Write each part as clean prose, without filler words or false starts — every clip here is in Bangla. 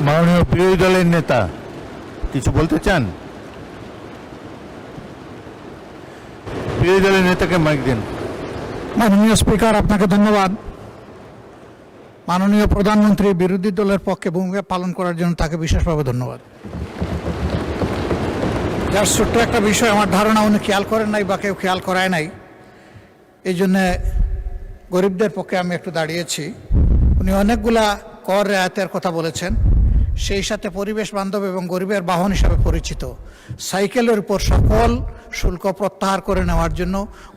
মাননীয় বিরোধী দলের নেতা কিছু বলতে চান? বিরোধী দলের নেতাকে মাইক দিন। মাননীয় স্পিকার, আপনাকে ধন্যবাদ। মাননীয় প্রধানমন্ত্রী বিরোধী দলের পক্ষে ভূমিকা পালন করার জন্য তাকে বিশেষভাবে ধন্যবাদ। যার ছোট্ট একটা বিষয় আমার ধারণা উনি খেয়াল করেন নাই বা কেউ খেয়াল করায় নাই, এই জন্যে গরিবদের পক্ষে আমি একটু দাঁড়িয়েছি। উনি অনেকগুলা কর রেয়াতের কথা বলেছেন, সেই সাথে পরিবেশ বান্ধব এবং গরিবের বাহন হিসাবে পরিচিত সাইকেলের উপর সকল শুল্ক প্রত্যাহার করে নেওয়ার জন্য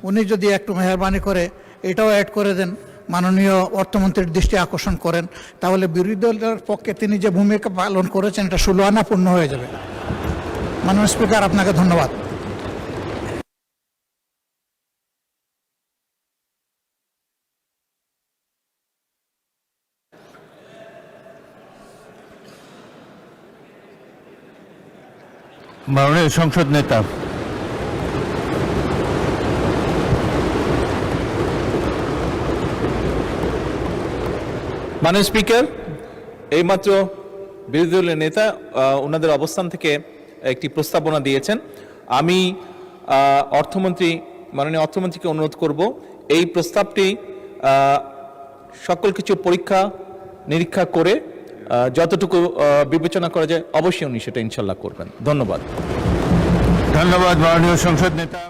উনি যদি একটু মেহরবানি করে এটাও অ্যাড করে দেন, মাননীয় অর্থমন্ত্রীর দৃষ্টি আকর্ষণ করেন, তাহলে বিরোধী দলের পক্ষে তিনি যে ভূমিকা পালন করেছেন এটা 16 আনা পূর্ণ হয়ে যাবে। মাননীয় স্পিকার, আপনাকে ধন্যবাদ। মাননীয় সংসদ নেতা। মাননীয় স্পিকার, এইমাত্র বিরোধী দলের নেতা ওনাদের অবস্থান থেকে একটি প্রস্তাবনা দিয়েছেন। আমি মাননীয় অর্থমন্ত্রীকে অনুরোধ করব এই প্রস্তাবটি সকল কিছু পরীক্ষা নিরীক্ষা করে যতটুকু বিবেচনা করা যায় অবশ্যই উনি সেটা ইনশাল্লাহ করবেন। ধন্যবাদ। ধন্যবাদ মাননীয় সংসদ নেতা।